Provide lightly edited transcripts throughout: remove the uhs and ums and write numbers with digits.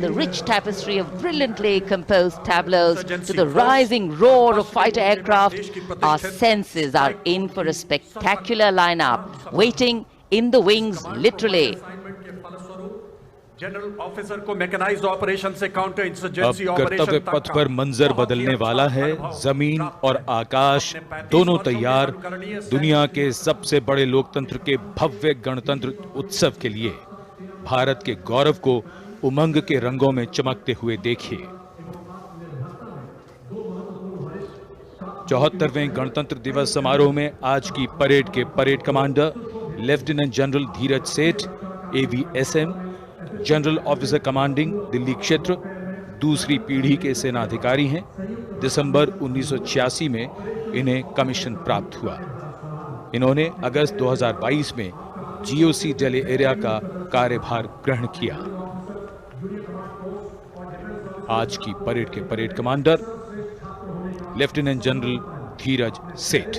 The rich tapestry of brilliantly composed tableaus to the rising roar of fighter aircraft, our senses are in for a spectacular lineup, waiting in the wings literally. General officer को mechanised operation से counter insurgency अब कर्तव्य पथ पर मंजर बदलने वाला है। जमीन और आकाश दोनों तैयार दुनिया के सबसे बड़े लोकतंत्र के भव्य गणतंत्र उत्सव के लिए। भारत के गौरव को उमंग के रंगों में चमकते हुए देखिए। 74वें गणतंत्र दिवस समारोह में आज की परेड के परेड कमांडर लेफ्टिनेंट जनरल धीरज सेठ, AVSM, general officer commanding Delhi क्षेत्र, दूसरी पीढ़ी के सेनाधिकारी हैं। दिसंबर 1986 में इन्हें कमीशन प्राप्त हुआ। इन्होंने अगस्त 2022 में GOC दिल्ली एरिया का कार्यभार ग्रहण किया। आज की परेड के परेड कमांडर लेफ्टिनेंट जनरल धीरज सेठ।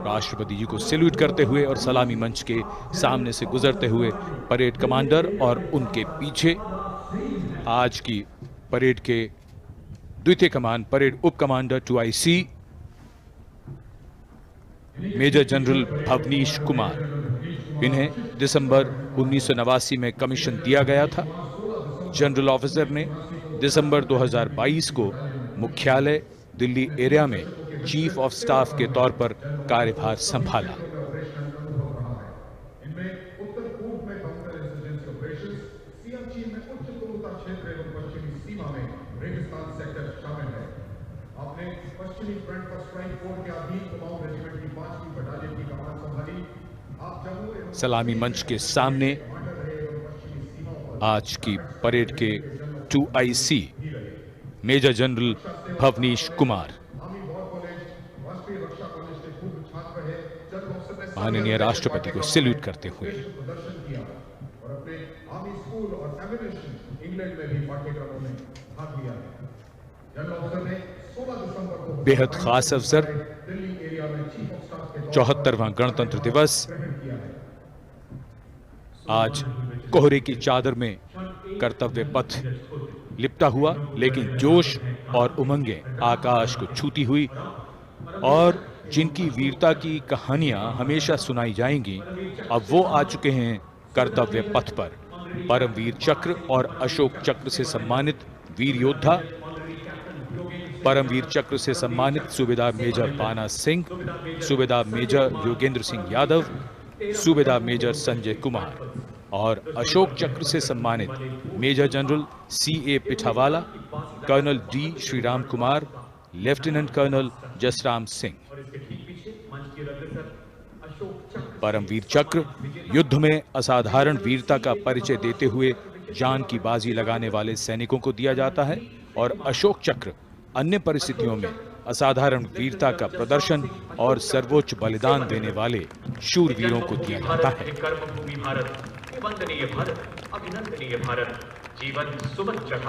राष्ट्रपति जी को सैल्यूट करते हुए और सलामी मंच के सामने से गुजरते हुए परेड कमांडर और उनके पीछे आज की परेड के द्वितीय कमान परेड उप commander 2IC major general Bhavnish Kumar. इन्हें दिसंबर 1989 में कमीशन दिया गया था। जनरल ऑफिसर ने दिसंबर 2022 को मुख्यालय दिल्ली एरिया में चीफ ऑफ स्टाफ के तौर पर कार्यभार संभाला। सलामी मंच के सामने आज की परेड के 2IC major general Bhavnish Kumar माननीय राष्ट्रपति को सैल्यूट करते हुए। बेहद खास अवसर 74वां गणतंत्र दिवस। आज कोहरे की चादर में कर्तव्य पथ लिपटा हुआ, लेकिन जोश और उमंगें आकाश को छूती हुई और जिनकी वीरता की कहानियां हमेशा सुनाई जाएंगी, अब वो आ चुके हैं कर्तव्य पथ पर। परमवीर चक्र और अशोक चक्र से सम्मानित वीर योद्धा, परमवीर चक्र से सम्मानित सूबेदार मेजर पाना सिंह, सूबेदार मेजर योगेंद्र सिंह यादव, सूबेदार मेजर संजय कुमार और अशोक चक्र से सम्मानित major general CA Pithawalla, colonel D Sriram Kumar, lieutenant colonel Jasram Singh. Paramvir Chakra युद्ध में असाधारण वीरता का परिचय देते हुए जान की बाजी लगाने वाले सैनिकों को दिया जाता है और अशोक चक्र अन्य परिस्थितियों में असाधारण वीरता का प्रदर्शन और सर्वोच्च बलिदान देने वाले शूरवीरों को दिया जाता है।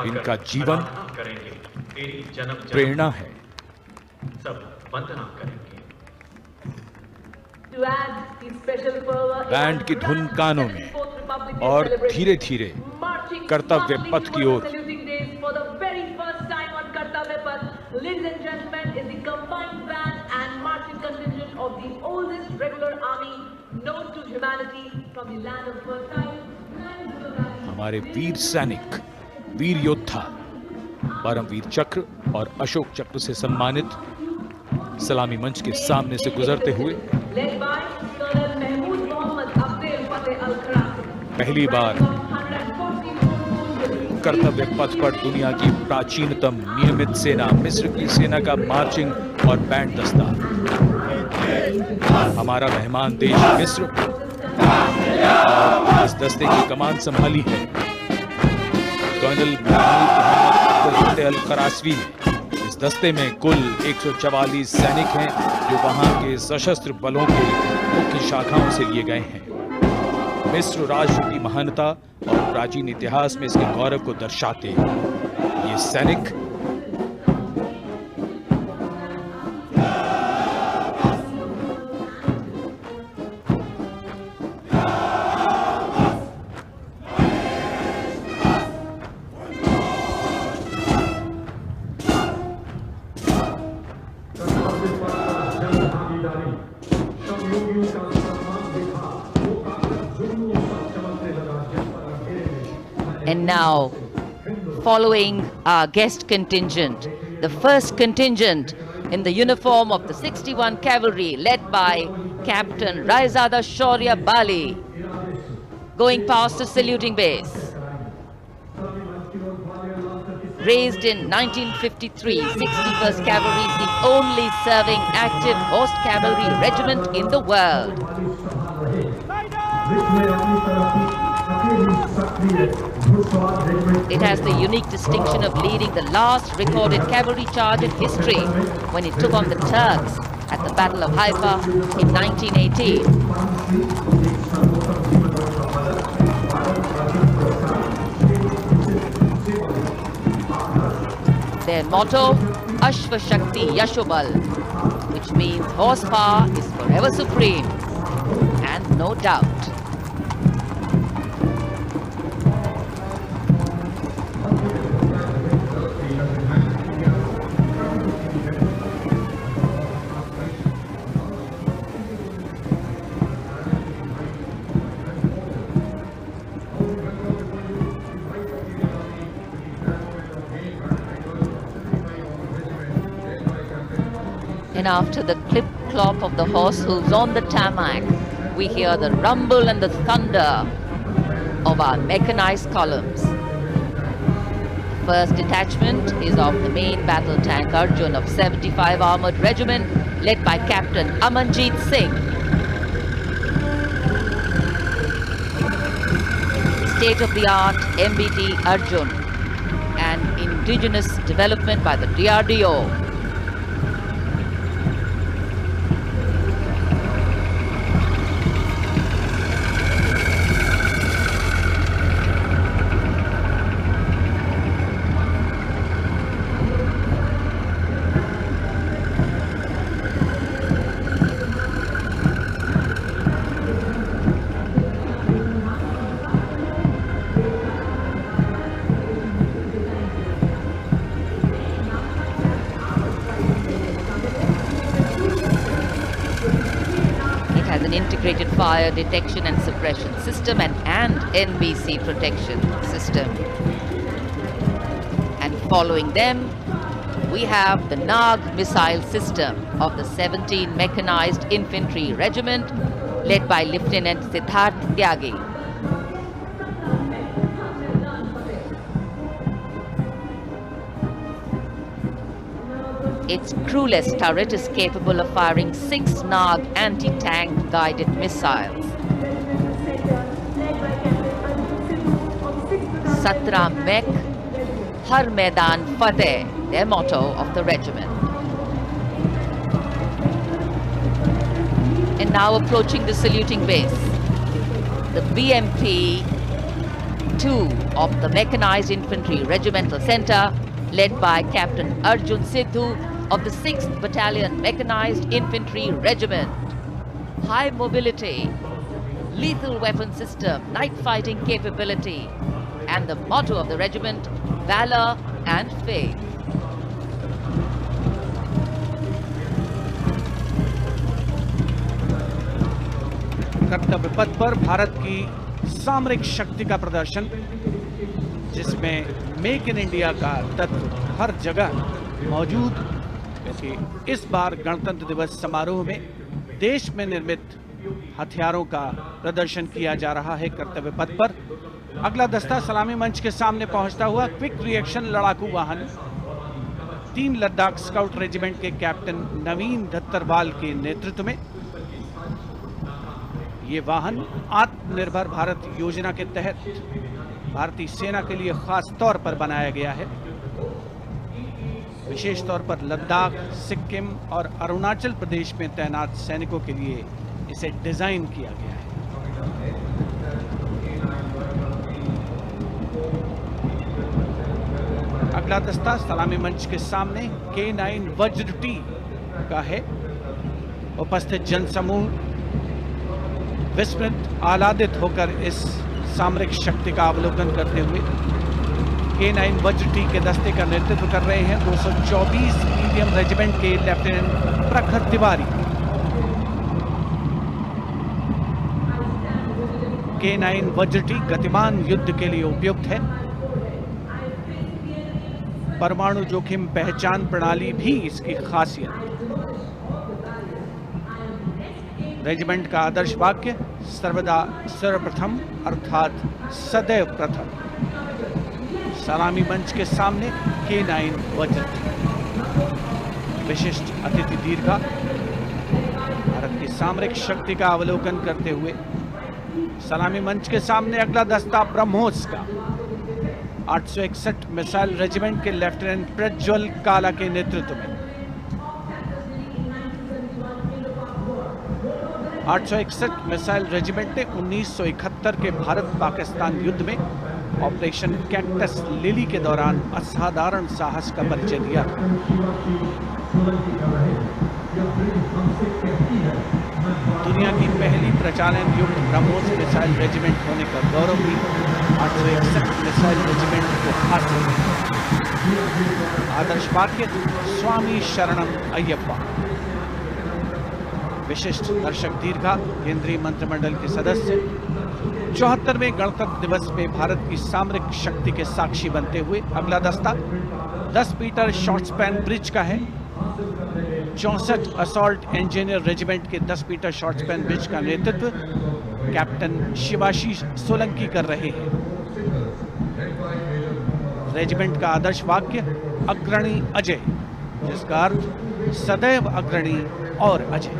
इनका जीवन प्रेरणा है। बैंड की धुन कानों में और धीरे धीरे कर्तव्य पथ की ओर। Ladies and gentlemen, is the combined band and marching contingent of the oldest regular army known to humanity from the land of fertile. हमारे वीर सैनिक, वीर योद्धा परमवीर चक्र और अशोक चक्र से सम्मानित सलामी मंच के सामने से गुजरते हुए पहली बार कर्तव्य पथ पर दुनिया की प्राचीनतम नियमित सेना मिस्र की सेना का मार्चिंग और बैंड दस्ता। हमारा मेहमान देश मिस्र और इस दस्ते की कमान संभाली है कर्नल मोहम्मद अल करासवी ने। इस दस्ते में कुल 144 सैनिक हैं जो वहां के सशस्त्र बलों के मुख्य शाखाओं से लिए गए हैं। मिस्र राष्ट्र की महानता और प्राचीन इतिहास में इसके गौरव को दर्शाते ये सैनिक And now, following our guest contingent, the first contingent in the uniform of the 61 Cavalry, led by Captain Raizada Shaurya Bali, going past the saluting base. Raised in 1953, 61st Cavalry is the only serving active horse cavalry regiment in the world. It has the unique distinction of leading the last recorded cavalry charge in history when it took on the Turks at the Battle of Haifa in 1918. Their motto, Ashva Shakti Yashobal, which means horsepower is forever supreme, and no doubt. And after the clip-clop of the horse hooves on the tarmac, we hear the rumble and the thunder of our mechanized columns. First detachment is of the main battle tank Arjun of 75 Armored Regiment, led by Captain Amanjeet Singh. State-of-the-art MBT Arjun, an indigenous development by the DRDO. Integrated fire detection and suppression system and NBC protection system. And following them, we have the Nag missile system of the 17 Mechanized Infantry Regiment, led by Lieutenant Siddharth Tyagi. Its crewless turret is capable of firing 6 Nag anti-tank guided missiles. Satra Mek, Har Maidan Fateh, their motto of the regiment. And now approaching the saluting base, the BMP 2 of the Mechanized Infantry Regimental Center, led by Captain Arjun Sidhu of the 6th Battalion Mechanized Infantry Regiment. High mobility, lethal weapon system, night fighting capability, and the motto of the regiment, valor and faith. कर्तव्य पथ पर भारत की सामरिक शक्ति का प्रदर्शन, जिसमें make in India का तत्व हर जगह मौजूद, क्योंकि इस बार गणतंत्र दिवस समारोह में देश में निर्मित हथियारों का प्रदर्शन किया जा रहा है कर्तव्य पथ पर। अगला दस्ता सलामी मंच के सामने पहुंचता हुआ क्विक रिएक्शन लड़ाकू वाहन 3 लद्दाख स्काउट रेजिमेंट के कैप्टन नवीन दत्तरवाल के नेतृत्व में। ये वाहन आत्मनिर्भर भारत योजना के तहत भारतीय सेना के लिए खास तौर पर बनाया गया है। विशेष तौर पर लद्दाख, सिक्किम और अरुणाचल प्रदेश में तैनात सैनिकों के लिए इसे डिजाइन किया गया है। अगला दस्ता सलामी मंच के सामने K9 वज्र टी का है। उपस्थित जनसमूह विस्मित आह्लादित होकर इस सामरिक शक्ति का अवलोकन करते हुए K9 वज्र टी के दस्ते का नेतृत्व कर रहे हैं 224 मीडियम रेजिमेंट के लेफ्टिनेंट प्रखर तिवारी। K9 वज्र टी गतिमान युद्ध के लिए उपयुक्त है। परमाणु जोखिम पहचान प्रणाली भी इसकी खासियत। रेजिमेंट का आदर्श वाक्य सर्वदा सर्वप्रथम अर्थात सदैव प्रथम। सलामी मंच के सामने K9 वज्र टी। विशिष्ट अतिथि दीर्घा भारत की सामरिक शक्ति का अवलोकन करते हुए सलामी मंच के सामने अगला दस्ता ब्रह्मोस का 861 मिसाइल रेजिमेंट के लेफ्टिनेंट प्रज्वल काला के नेतृत्व में। 861 मिसाइल रेजिमेंट ने 1971 के भारत पाकिस्तान युद्ध में ऑपरेशन कैक्टस लिली के दौरान असाधारण साहस का परिचय दिया। दुनिया की पहली प्रचालन युक्त ब्रह्मोस मिसाइल रेजिमेंट होने का गौरव भी 861 मिसाइल रेजिमेंट को हासिल है। आदर्श वाक्य स्वामी शरणम अय्यप्पा। विशिष्ट दर्शक दीर्घा केंद्रीय मंत्रिमंडल के सदस्य 74वें गणतंत्र दिवस में भारत की सामरिक शक्ति के साक्षी बनते हुए अगला दस्ता 10 मीटर शॉर्ट स्पैन ब्रिज का है। 64 असॉल्ट इंजीनियर रेजिमेंट के 10 मीटर शॉर्ट स्पैन ब्रिज का नेतृत्व कैप्टन शिवाशी सोलंकी कर रहे हैं। रेजिमेंट का आदर्श वाक्य अग्रणी अजय, जिसका अर्थ सदैव अग्रणी और Ajay.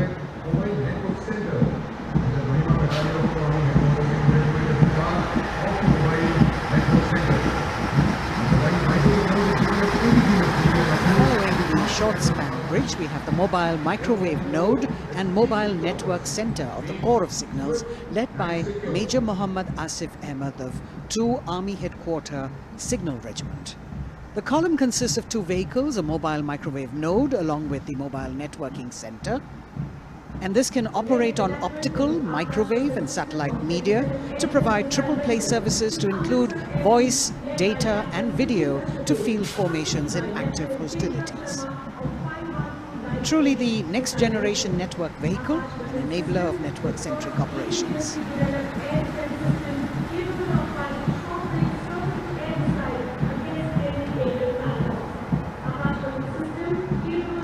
Short span bridge, we have the mobile microwave node and mobile network center of the Corps of Signals, led by Major Muhammad Asif Ahmed of 2 Army Headquarter Signal Regiment. The column consists of 2 vehicles, a mobile microwave node along with the mobile networking center. And this can operate on optical, microwave and satellite media to provide triple play services to include voice, data and video to field formations in active hostilities. Truly the next generation network vehicle, an enabler of network-centric operations.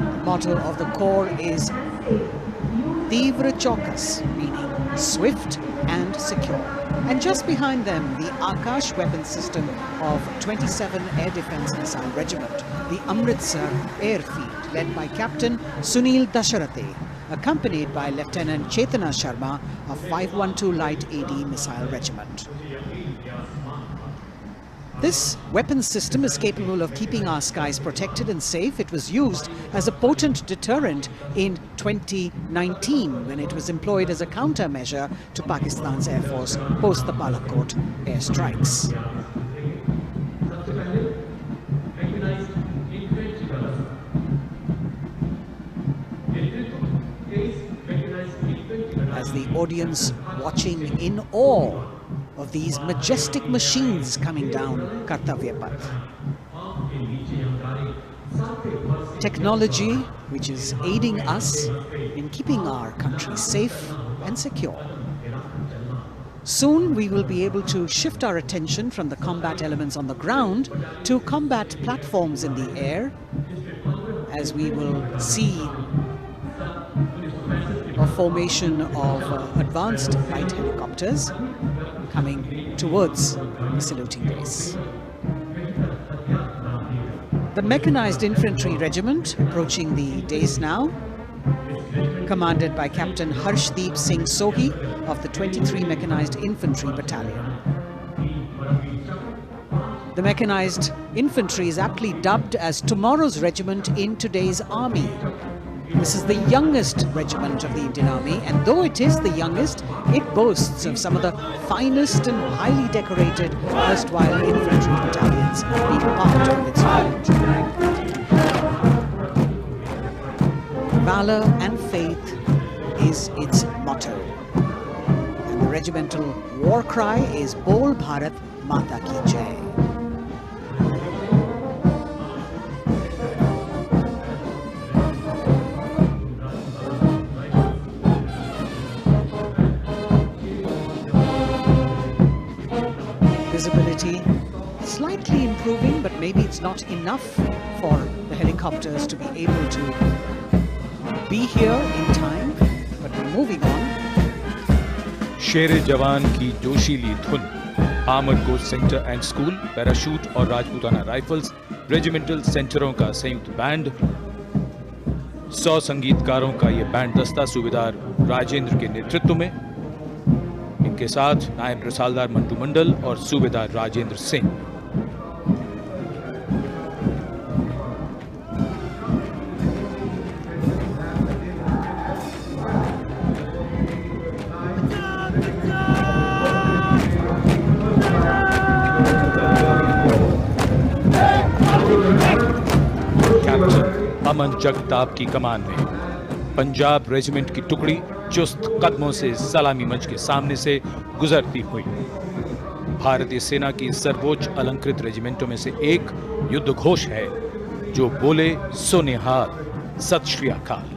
The motto of the Corps is Tivra Chaukas, meaning swift and secure. And just behind them, the Akash weapon system of 27 Air Defence Missile Regiment, the Amritsar Airfield, led by Captain Sunil Dasharathe, accompanied by Lieutenant Chetana Sharma of 512 Light AD Missile Regiment. This weapon system is capable of keeping our skies protected and safe. It was used as a potent deterrent in 2019 when it was employed as a countermeasure to Pakistan's Air Force post the Balakot airstrikes. As the audience watching in awe of these majestic machines coming down Kartavya Path. Technology which is aiding us in keeping our country safe and secure. Soon we will be able to shift our attention from the combat elements on the ground to combat platforms in the air, as we will see a formation of advanced light helicopters coming towards the saluting base. The Mechanized Infantry Regiment approaching the dais now, commanded by Captain Harshdeep Singh Sohi of the 23 Mechanized Infantry Battalion. The Mechanized Infantry is aptly dubbed as tomorrow's regiment in today's army. This is the youngest regiment of the Indian Army, and though it is the youngest, it boasts of some of the finest and highly decorated erstwhile infantry battalions being part of its range. Valor and faith is its motto. And the regimental war cry is Bol Bharat Mata Ki Jai. Visibility slightly improving, but maybe it's not enough for the helicopters to be able to be here in time, but we're moving on. शेरे जवान की जोशीली धुन, armoured corps centre and school, parachute और Rajputana rifles regimental सेंटरों का संयुक्त band, 100 संगीतकारों का ये band दस्ता सूबेदार राजेंद्र के नेतृत्व में, इनके साथ नायब रसालदार मंटू मंडल और सूबेदार राजेंद्र सिंह। अमन जगताप की कमान में पंजाब रेजिमेंट की टुकड़ी चुस्त कदमों से सलामी मंच के सामने से गुजरती हुई। भारतीय सेना की सर्वोच्च अलंकृत रेजिमेंटों में से एक युद्ध घोष है जो बोले सो निहाल, सत श्री अकाल।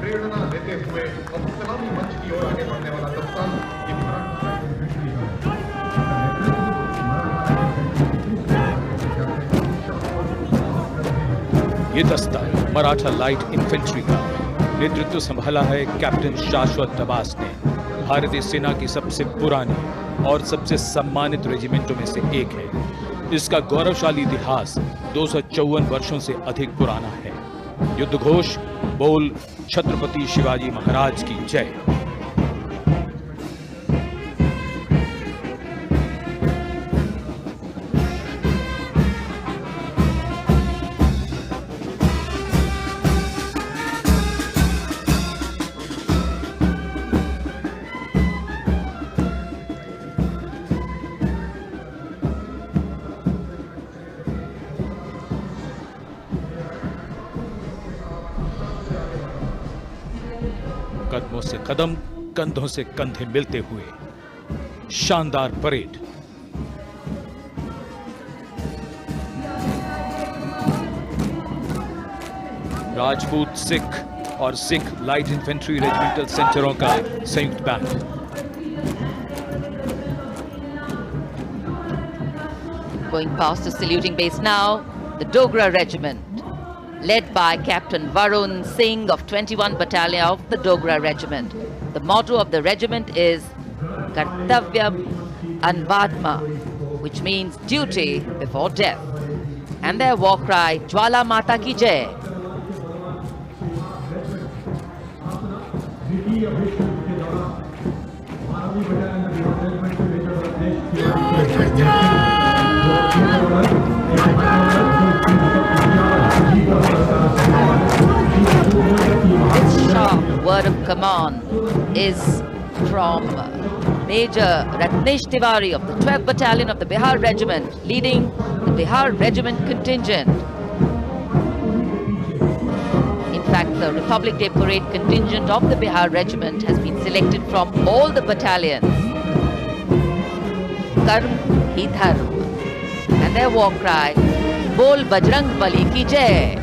प्रेरणा देते हुए अब सलामी मंच की ओर आगे बढ़ने वाला दस्ता ये दस्ता मराठा लाइट इन्फेंट्री का नेतृत्व संभाला है कैप्टन शाश्वत दबास ने। भारतीय सेना की सबसे पुरानी और सबसे सम्मानित रेजिमेंटों में से एक है। इसका गौरवशाली इतिहास 254 वर्षों से अधिक पुराना है। युद्ध घोष बोल छत्रपति शिवाजी महाराज की जय। कदमों से कदम, कंधों से कंधे मिलते हुए शानदार परेड। राजपूत सिख और सिख लाइट इन्फेंट्री रेजिमेंटल सेंटरों का संयुक्त band. Going past the saluting base now, the Dogra Regiment, led by Captain Varun Singh of 21 Battalion of the Dogra Regiment. The motto of the regiment is Kartavyam Anvatma, which means duty before death. And their war cry, Jwala Mata Ki Jai. This sharp word of command is from Major Ratnesh Tiwari of the 12th Battalion of the Bihar Regiment, leading the Bihar Regiment contingent. In fact, the Republic Day Parade contingent of the Bihar Regiment has been selected from all the battalions. Karm hi dharm. And their war cry, Bol Bajrang Bali ki Jai.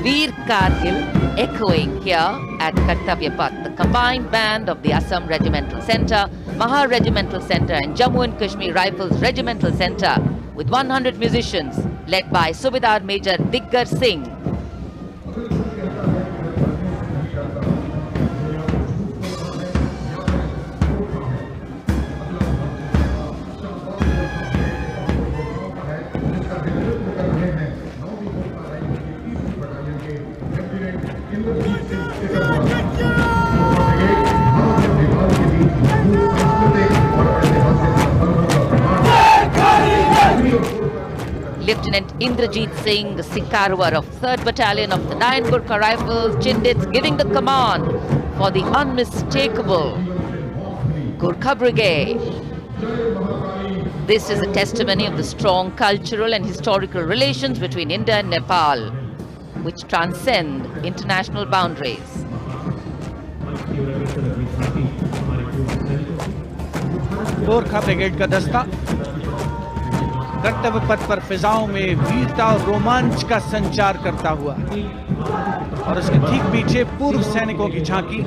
Veer Kargil echoing here at Kartavya Path, the combined band of the Assam Regimental Centre, Maha Regimental Centre and Jammu and Kashmir Rifles Regimental Centre with 100 musicians led by Subedar Major Diggar Singh. Lieutenant Indrajit Singh, the Sikarwar of 3rd Battalion of the 9 Gurkha Rifles, Chindits, giving the command for the unmistakable Gurkha Brigade. This is a testimony of the strong cultural and historical relations between India and Nepal, which transcend international boundaries. Gorkha brigade का दस्ता कर्तव्य पथ पर फिजाओं में वीरता और रोमांच का संचार करता हुआ, और उसके ठीक पीछे पूर्व सैनिकों की झांकी।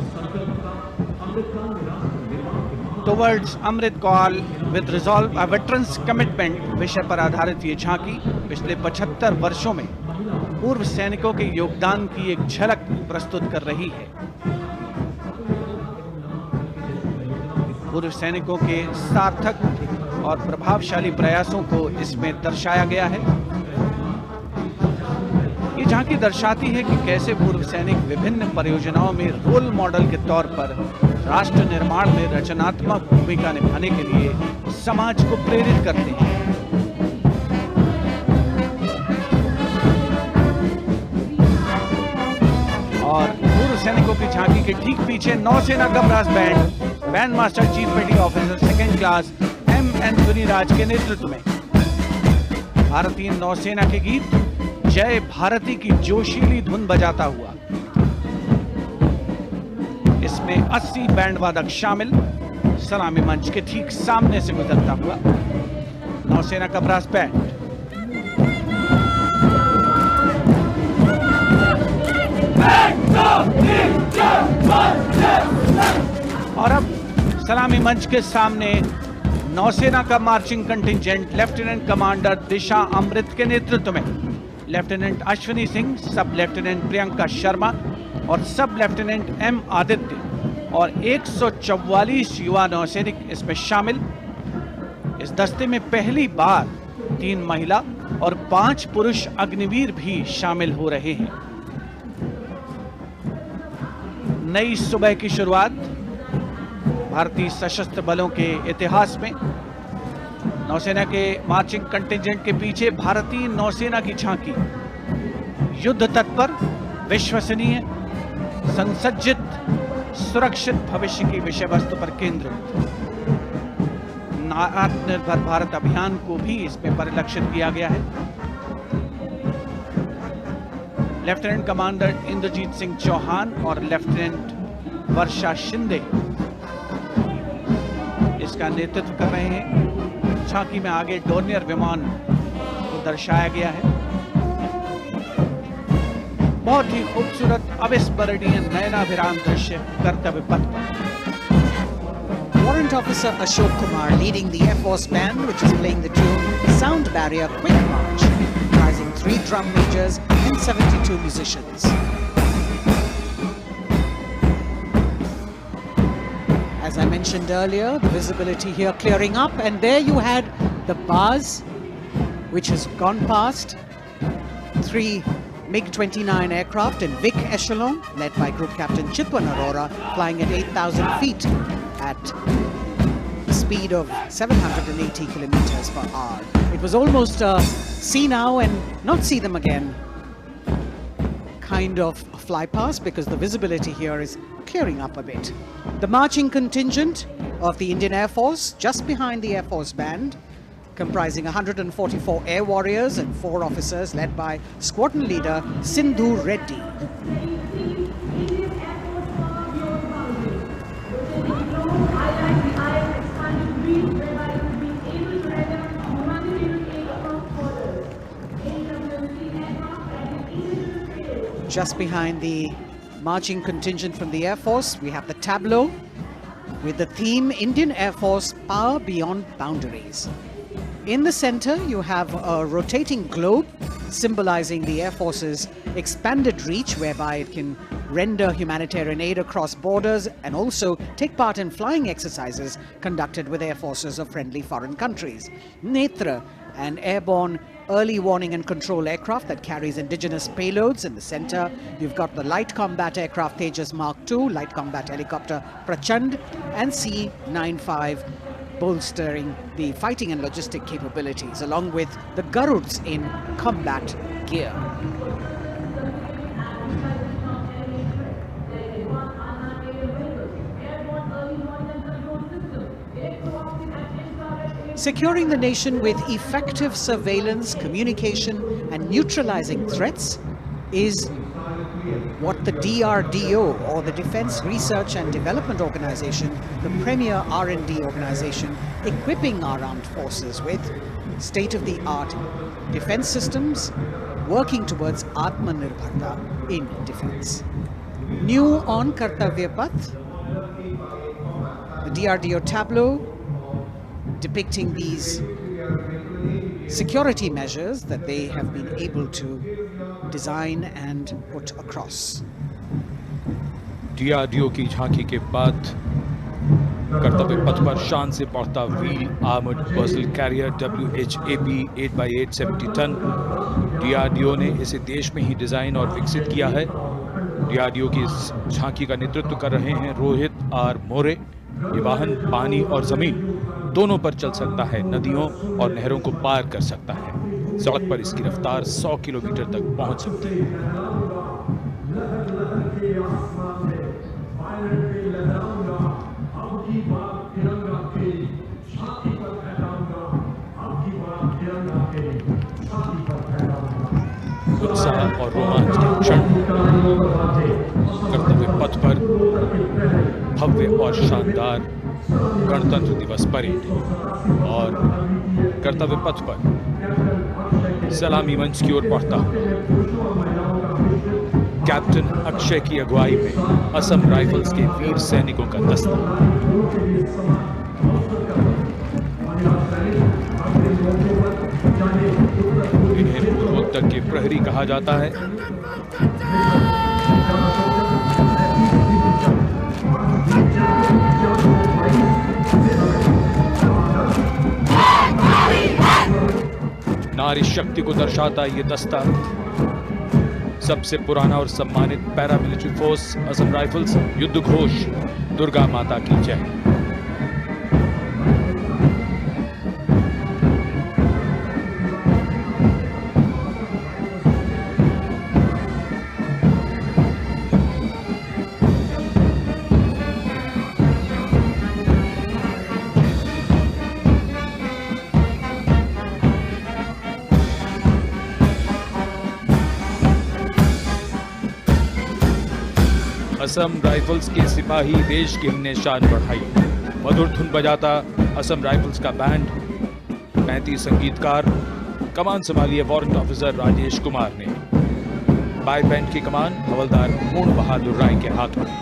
Towards Amrit Kaal with resolve a veterans commitment विषय पर आधारित ये झांकी पिछले 75 वर्षों में पूर्व सैनिकों के योगदान की एक झलक प्रस्तुत कर रही है। पूर्व सैनिकों के सार्थक और प्रभावशाली प्रयासों को इसमें दर्शाया गया है। ये झांकी दर्शाती है कि कैसे पूर्व सैनिक विभिन्न परियोजनाओं में रोल मॉडल के तौर पर राष्ट्र निर्माण में रचनात्मक भूमिका निभाने के लिए समाज को प्रेरित करते हैं। और पूर्व सैनिकों की झांकी के ठीक पीछे नौसेना का ब्रास बैंड मास्टर चीफ पेटी ऑफिसर 2nd क्लास M.N. धुनीराज के नेतृत्व में भारतीय नौसेना के गीत जय भारती की जोशीली धुन बजाता हुआ। इसमें 80 बैंड वादक शामिल, सलामी मंच के ठीक सामने से गुजरता हुआ नौसेना का ब्रास बैंड। और अब सलामी मंच के सामने नौसेना का मार्चिंग कंटिंजेंट लेफ्टिनेंट कमांडर दिशा अमृत के नेतृत्व में लेफ्टिनेंट अश्विनी सिंह, सब लेफ्टिनेंट प्रियंका शर्मा और सब लेफ्टिनेंट M. आदित्य और 144 युवा नौसैनिक इसमें शामिल। इस दस्ते में पहली बार 3 महिला और 5 पुरुष अग्निवीर भी शामिल हो रहे हैं। नई सुबह की शुरुआत भारतीय सशस्त्र बलों के इतिहास में। नौसेना के मार्चिंग कंटिंजेंट के पीछे भारतीय नौसेना की झांकी युद्ध तत्पर, विश्वसनीय, संसज्जित, सुरक्षित भविष्य की विषय वस्तु पर केंद्रित। आत्मनिर्भर भारत अभियान को भी इसमें परिलक्षित किया गया है। लेफ्टिनेंट कमांडर इंद्रजीत सिंह चौहान और लेफ्टिनेंट वर्षा शिंदे इसका नेतृत्व कर रहे हैं। झांकी में आगे डोर्नियर विमान को दर्शाया गया है। बहुत ही खूबसूरत अविस्मरणीय नयनाभिराम दृश्य कर्तव्य पथ पर। Warrant Officer Ashok Kumar leading the Air Force Band, which is playing the tune Sound Barrier Quick March, comprising 3 drum majors and 72 musicians. As I mentioned earlier, the visibility here clearing up, and there you had the bars, which has gone past 3 MiG-29 aircraft in Vic Echelon, led by Group Captain Chitwan Arora, flying at 8,000 feet at a speed of 780 kilometers per hour. It was almost a see now and not see them again kind of fly past, because the visibility here is clearing up a bit. The marching contingent of the Indian Air Force, just behind the Air Force Band, comprising 144 air warriors and 4 officers, led by squadron leader Sindhu Reddy. Just behind the marching contingent from the Air Force, we have the tableau with the theme Indian Air Force Power Beyond Boundaries. In the center, you have a rotating globe symbolizing the Air Force's expanded reach, whereby it can render humanitarian aid across borders and also take part in flying exercises conducted with air forces of friendly foreign countries. Netra, an airborne early warning and control aircraft that carries indigenous payloads in the center. You've got the light combat aircraft Tejas Mark II, light combat helicopter Prachand, and C-95 bolstering the fighting and logistic capabilities, along with the Garuds in combat gear. Securing the nation with effective surveillance, communication, and neutralizing threats is what the DRDO, or the Defense Research and Development Organization, the premier R&D organization, equipping our armed forces with state-of-the-art defense systems, working towards Atmanirbharta in defense. New on Kartavya Path, the DRDO tableau depicting these security measures that they have been able to design and put across. DRDO की झांकी के बाद कर्तव्य पथ पर शान से बढ़ता wheel armoured personnel carrier WHAP 8x8 70 ton. DRDO ने इसे देश में ही डिजाइन और विकसित किया है। DRDO की इस झांकी का नेतृत्व कर रहे हैं रोहित आर मोरे। ये वाहन पानी और जमीन दोनों पर चल सकता है, नदियों और नहरों को पार कर सकता है। सड़क पर इसकी रफ्तार 100 किलोमीटर तक पहुंच सकती है। उत्साह और रोमांच के क्षण कर्तव्य पथ पर भव्य और शानदार गणतंत्र दिवस परेड और कर्तव्य पथ पर सलामी मंच की ओर बढ़ता कैप्टन अक्षय की अगुवाई में असम राइफल्स के वीर सैनिकों का दस्ता। इन्हें पूर्वोत्तर के प्रहरी कहा जाता है। नारी शक्ति को दर्शाता ये दस्ता सबसे पुराना और सम्मानित पैरामिलिट्री फोर्स असम राइफल्स युद्ध घोष दुर्गा माता की जय। असम राइफल्स के सिपाही देश की हमने शान बढ़ाई। मधुर धुन बजाता असम राइफल्स का बैंड, 35 संगीतकार, कमान संभाली है वारंट ऑफिसर राजेश कुमार ने। बाई बैंड की कमान हवलदार पूर्ण बहादुर राय के हाथों में।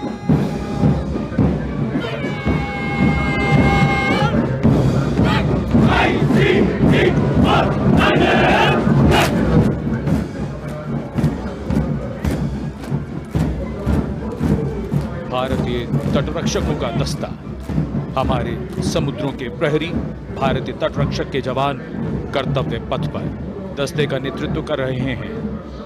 भारतीय तटरक्षकों का दस्ता, हमारे समुद्रों के प्रहरी, भारतीय तटरक्षक के जवान कर्तव्य पथ पर दस्ते का नेतृत्व कर रहे हैं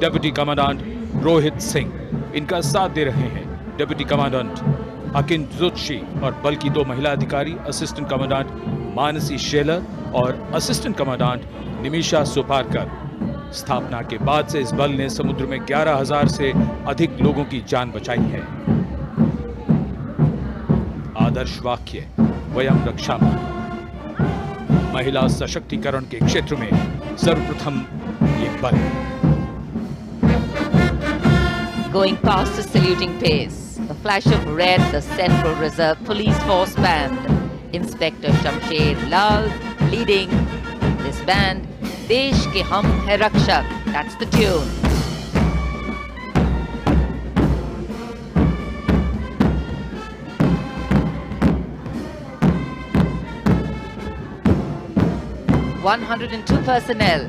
डिप्टी कमांडेंट रोहित सिंह। इनका साथ दे रहे हैं डिप्टी कमांडेंट अकिन जोशी और बल की 2 महिला अधिकारी, असिस्टेंट कमांडेंट मानसी शेलर और असिस्टेंट कमांडेंट निमिषा सुपारकर। स्थापना के बाद से इस बल ने समुद्र में 11,000 से अधिक लोगों की जान बचाई है। आदर्श वाक्य वयम रक्षामः। महिला सशक्तिकरण के क्षेत्र में सर्वप्रथम ये बल। Going past the saluting pace, a flash of red, the Central Reserve Police Force Band. Inspector Shamsher Lal leading this band. Desh ke hum hai rakshak. That's the tune. (102 personnel).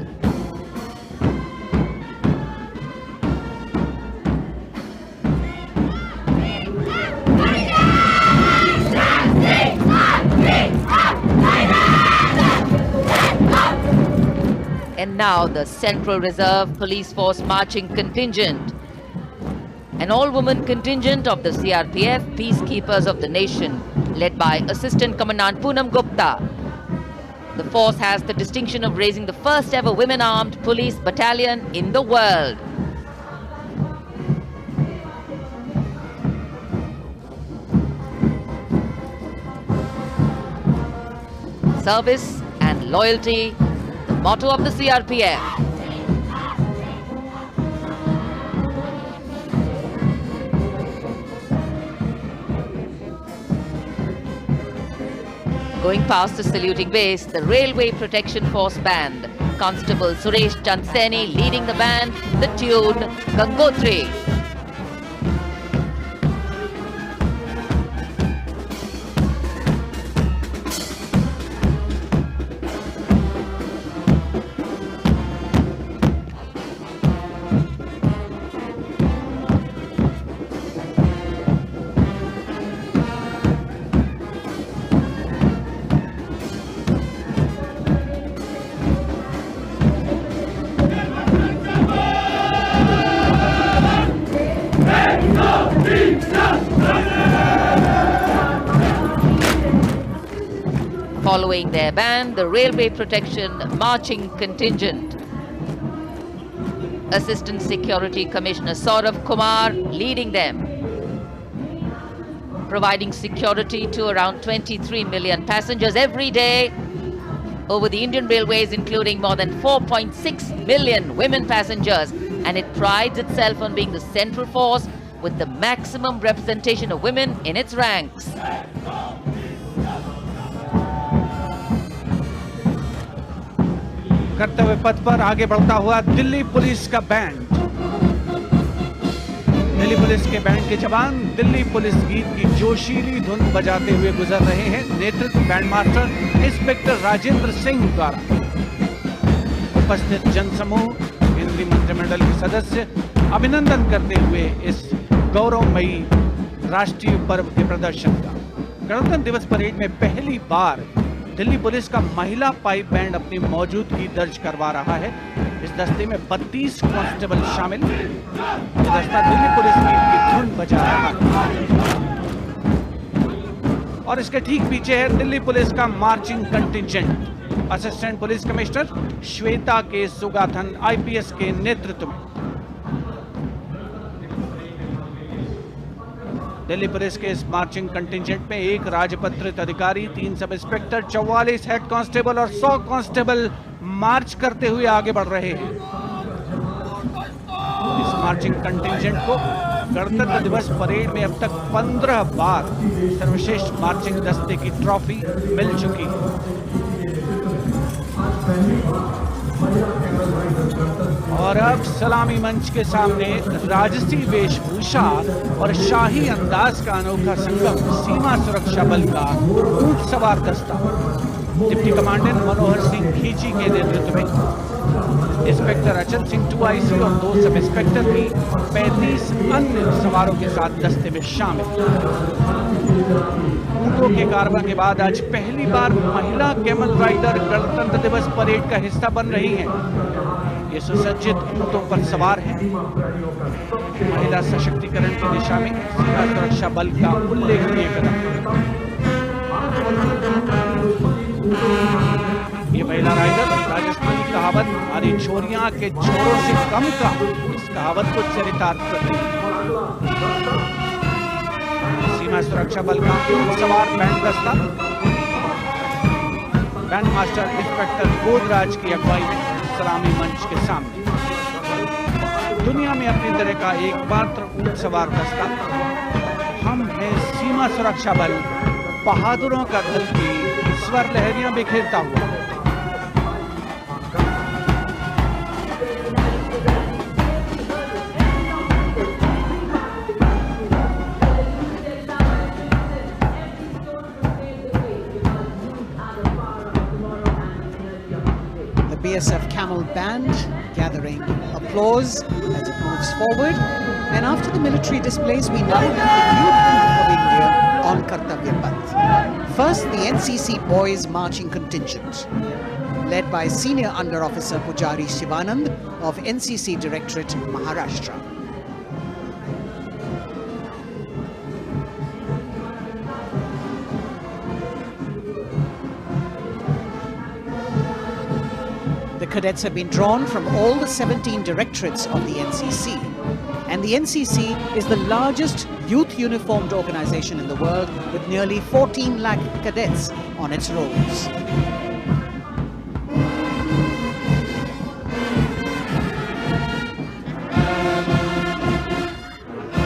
And now the Central Reserve Police Force marching contingent, an all-woman contingent of the CRPF, peacekeepers of the nation, led by Assistant Commandant Poonam Gupta. The force has the distinction of raising the first ever women-armed police battalion in the world. Service and loyalty, the motto of the CRPF. Going past the saluting base, the Railway Protection Force Band. Constable Suresh Chandseni leading the band, the tune Gangotri. Following their band, the Railway Protection Marching Contingent. Assistant Security Commissioner Saurav Kumar leading them, providing security to around 23 million passengers every day over the Indian Railways, including more than 4.6 million women passengers, and it prides itself on being the central force with the maximum representation of women in its ranks. कर्तव्य पथ पर आगे बढ़ता हुआ Delhi police का band. Delhi police के band के जवान दिल्ली पुलिस गीत की जोशीली धुन बजाते हुए गुजर रहे हैं। नेतृत्व band master inspector Rajendra Singh द्वारा। उपस्थित जनसमूह, केंद्रीय मंत्रिमंडल के सदस्य अभिनंदन करते हुए इस गौरवमयी राष्ट्रीय पर्व के प्रदर्शन का। गणतंत्र दिवस परेड में पहली बार दिल्ली पुलिस का महिला पाइप बैंड अपनी मौजूदगी दर्ज करवा रहा है। इस दस्ते में 32 कांस्टेबल शामिल। ये दस्ता दिल्ली पुलिस की धुन बजा रहा है और इसके ठीक पीछे है दिल्ली पुलिस का marching contingent. Assistant police commissioner Shweta के सुगाथन आईपीएस के नेतृत्व में दिल्ली पुलिस के इस मार्चिंग कंटिजेंट में एक राजपत्रित अधिकारी, 3 सब इंस्पेक्टर, 44 हेड कांस्टेबल और 100 कांस्टेबल मार्च करते हुए आगे बढ़ रहे हैं। इस मार्चिंग कंटिजेंट को गणतंत्र दिवस परेड में अब तक 15 बार सर्वश्रेष्ठ मार्चिंग दस्ते की ट्रॉफी मिल चुकी है। और अब सलामी मंच के सामने राजसी वेशभूषा और शाही अंदाज का अनोखा संगम सीमा सुरक्षा बल का ऊंट सवार दस्ता डिप्टी कमांडेंट मनोहर सिंह खींची के नेतृत्व में इंस्पेक्टर अचल सिंह 2IC और 2 सब इंस्पेक्टर भी 35 अन्य सवारों के साथ दस्ते में शामिल। ऊंटों के कारवां के बाद आज पहली बार महिला कैमल राइडर गणतंत्र दिवस परेड का हिस्सा बन रही हैं। ये सुसज्जित ऊंटों पर सवार हैं। महिला सशक्तिकरण की दिशा में सीमा सुरक्षा बल का उल्लेखनीय कदम। ये महिला राइडर राजस्थानी कहावत हमारी छोरियां के छोरों से कम का, इस कहावत को चरितार्थ कर रही है। सीमा सुरक्षा बल का सवार बैंड दस्ता बैंड मास्टर इंस्पेक्टर गोदराज की अगुवाई में सलामी मंच के सामने। दुनिया में अपनी तरह का एकमात्र ऊंट सवार दस्ता हम हैं सीमा सुरक्षा बल, बहादुरों का दल की स्वर लहरियां बिखेरता हुआ। BSF Camel Band gathering applause as it moves forward. And after the military displays, we now have the Blueprint of India on Kartavya Path. First, the NCC Boys Marching Contingent, led by Senior Under Officer Pujari Shivanand of NCC Directorate, Maharashtra. cadets have been drawn from all the 17 directorates of the NCC. And the NCC is the largest youth uniformed organization in the world with nearly 14 lakh cadets on its rolls.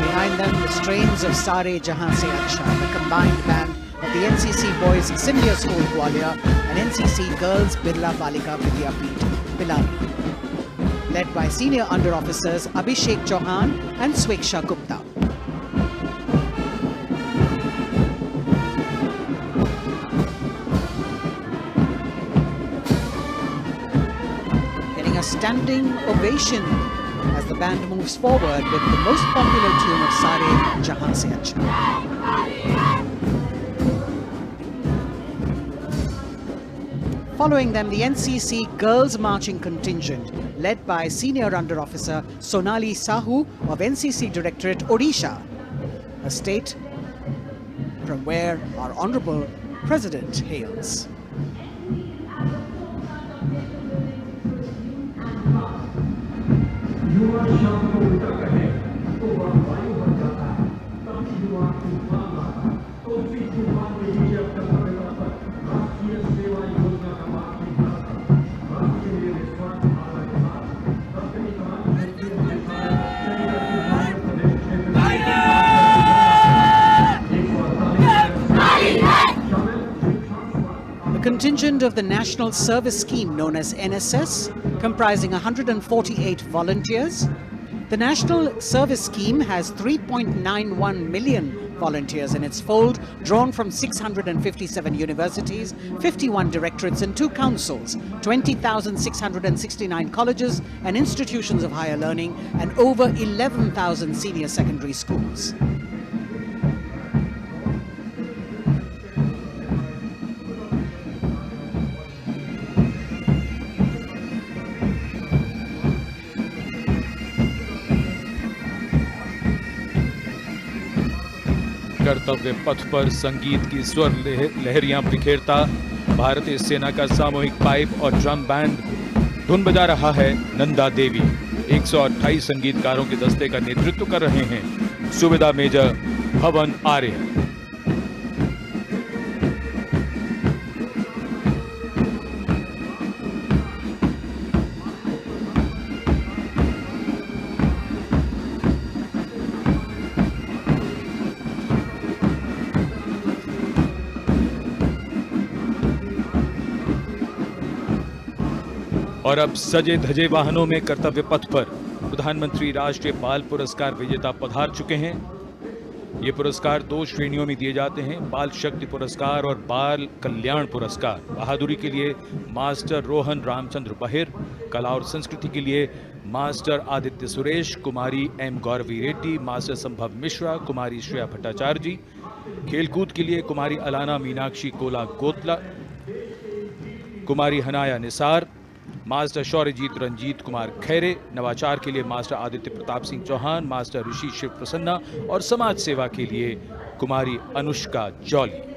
Behind them, the strains of Sare Jahan Se Acha, the combined band of the NCC Boys Senior School Gwalior and NCC Girls Birla Balika Vidyapeeth Pilani, led by senior under officers Abhishek Chauhan and Sweksha Gupta. Getting a standing ovation as the band moves forward with the most popular tune of Sare Jahan Se Acha. Following them, the NCC Girls Marching Contingent, led by Senior Under Officer Sonali Sahu of NCC Directorate Odisha, a state from where our Honorable President hails. A contingent of the National Service Scheme known as NSS, comprising 148 volunteers. The National Service Scheme has 3.91 million volunteers in its fold, drawn from 657 universities, 51 directorates and 2 councils, 20,669 colleges and institutions of higher learning, and over 11,000 senior secondary schools. कर्तव्य पथ पर संगीत की स्वर लहरियां बिखेरता भारतीय सेना का सामूहिक पाइप और ड्रम बैंड धुन बजा रहा है। नंदा देवी 128 संगीतकारों के दस्ते का नेतृत्व कर रहे हैं। सुविधा मेजर भवन आर्य। और अब सजे धजे वाहनों में कर्तव्य पथ पर प्रधानमंत्री राष्ट्रीय बाल पुरस्कार विजेता पधार चुके हैं। ये पुरस्कार 2 श्रेणियों में दिए जाते हैं, बाल शक्ति पुरस्कार और बाल कल्याण पुरस्कार। बहादुरी के लिए मास्टर रोहन रामचंद्र बहिर, कला और संस्कृति के लिए मास्टर आदित्य सुरेश, कुमारी एम गौरवी रेड्डी, मास्टर संभव मिश्रा, कुमारी श्रेया भट्टाचार्य जी, खेलकूद के लिए कुमारी अलाना मीनाक्षी कोला गोतला, कुमारी हनाया निसार, मास्टर शौर्यजीत रंजीत कुमार खैरे, नवाचार के लिए मास्टर आदित्य प्रताप सिंह चौहान, मास्टर ऋषि शिव प्रसन्ना और समाज सेवा के लिए कुमारी अनुष्का जौली।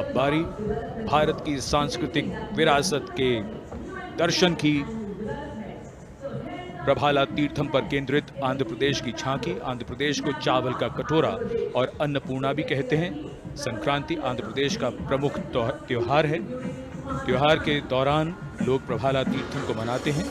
अब बारी भारत की सांस्कृतिक विरासत के दर्शन की। प्रभाला तीर्थम पर केंद्रित आंध्र प्रदेश की झांकी। आंध्र प्रदेश को चावल का कटोरा और अन्नपूर्णा भी कहते हैं। संक्रांति आंध्र प्रदेश का प्रमुख त्योहार है। त्योहार के दौरान लोग प्रभाला तीर्थम को मनाते हैं।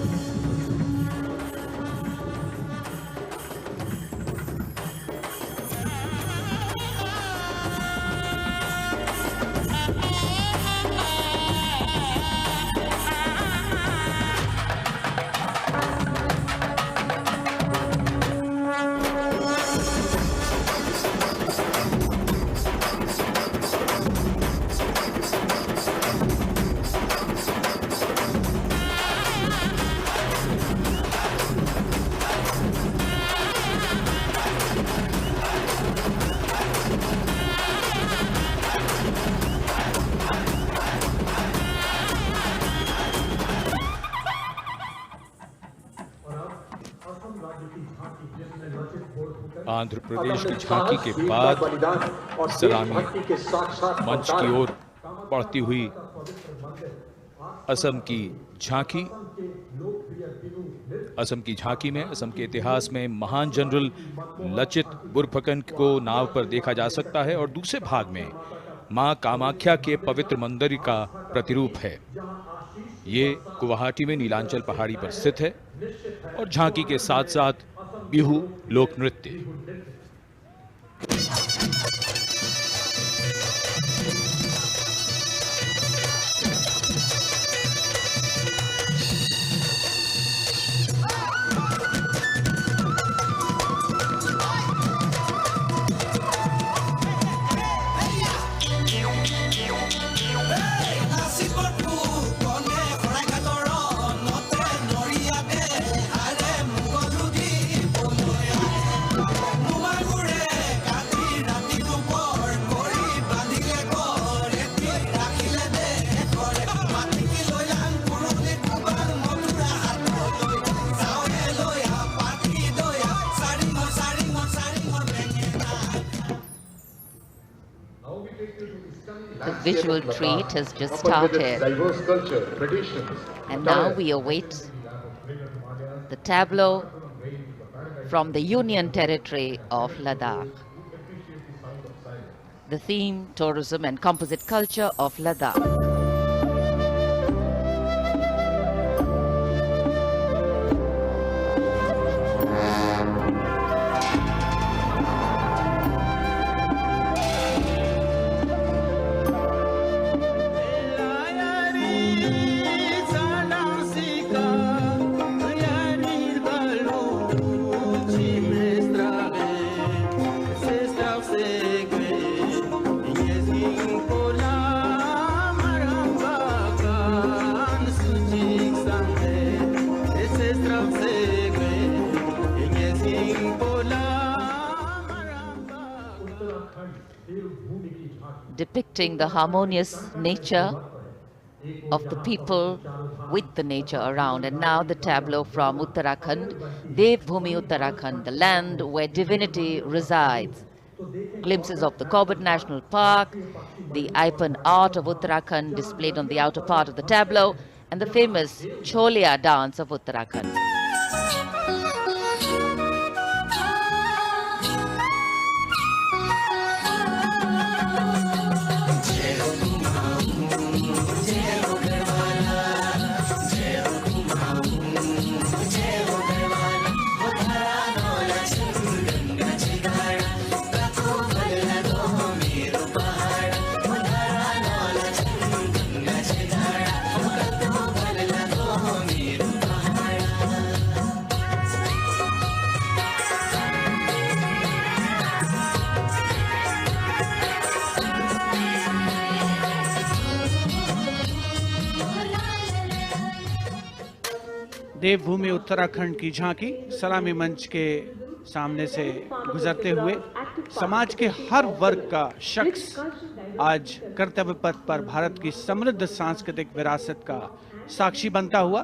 आंध्र प्रदेश की झांकी के बाद सलामी मंच की ओर बढ़ती हुई असम की झांकी। असम की झांकी में असम के इतिहास में महान जनरल लचित बुरफकन को नाव पर देखा जा सकता है और दूसरे भाग में मां कामाख्या के पवित्र मंदिर का प्रतिरूप है। ये गुवाहाटी में नीलांचल पहाड़ी पर स्थित है और झांकी के साथ साथ बिहू लोक नृत्य। The visual treat has just started, diverse culture, traditions, and now we await the tableau from the Union Territory of Ladakh. The theme, tourism and composite culture of Ladakh. Depicting the harmonious nature of the people with the nature around. And now the tableau from Uttarakhand, Devbhumi Uttarakhand, the land where divinity resides. Glimpses of the Corbett National Park, the Ipan art of Uttarakhand displayed on the outer part of the tableau, and the famous Cholia dance of Uttarakhand. देवभूमि उत्तराखंड की झांकी सलामी मंच के सामने से गुजरते हुए समाज के हर वर्ग का शख्स आज कर्तव्य पथ पर भारत की समृद्ध सांस्कृतिक विरासत का साक्षी बनता हुआ।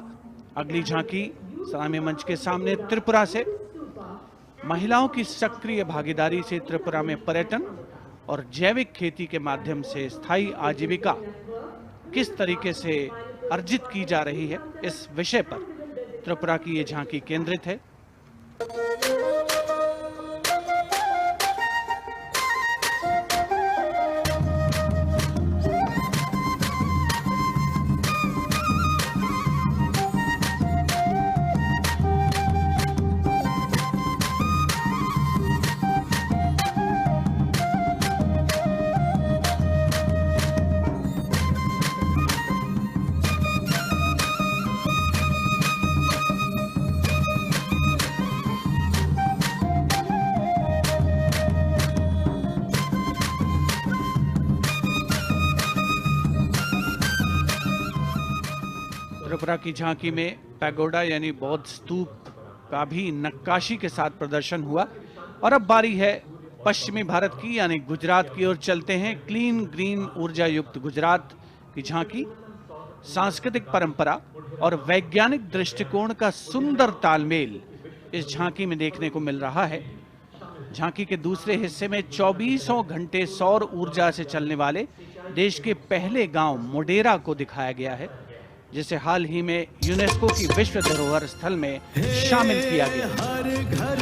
अगली झांकी सलामी मंच के सामने त्रिपुरा से महिलाओं की सक्रिय भागीदारी से त्रिपुरा में पर्यटन और जैविक खेती के माध्यम से स्थायी आजीविका किस तरीके से अर्जित की जा रही है, इस विषय पर त्रिपुरा की ये झांकी केंद्रित है। त्रिपुरा की झांकी में पैगोडा यानी बौद्ध स्तूप का भी नक्काशी के साथ प्रदर्शन हुआ। और अब बारी है पश्चिमी भारत की यानी गुजरात की ओर चलते हैं। क्लीन ग्रीन ऊर्जा युक्त गुजरात की झांकी सांस्कृतिक परंपरा और वैज्ञानिक दृष्टिकोण का सुंदर तालमेल इस झांकी में देखने को मिल रहा है। झांकी के दूसरे हिस्से में 24 घंटे सौर ऊर्जा से चलने वाले देश के पहले गांव मोडेरा को दिखाया गया है, जिसे हाल ही में यूनेस्को की विश्व धरोहर स्थल में शामिल किया गया। हर घर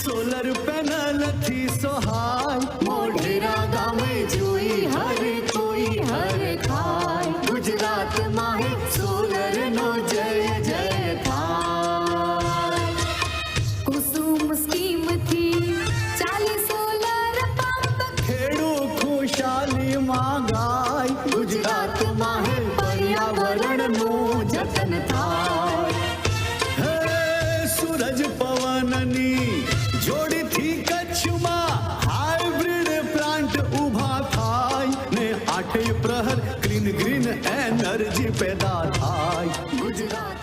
सोलर पैनल थी सोहाय, मोढेरा गाँव में जोई हर कोई हर खाय, गुजरात माहे सोलर नो जय जय थाय। कुसुम स्कीम थी 40 सोलर पंप, खेडू खुशाली मांगाय, गुजरात माहे पर्यावरण नो जतन थाय। सूरज पवननी जोड़ी थी कच्छ में, हाइब्रिड प्लांट उभा थाय ने 8 प्रहर ग्रीन एनर्जी पैदा थाय। Gujarat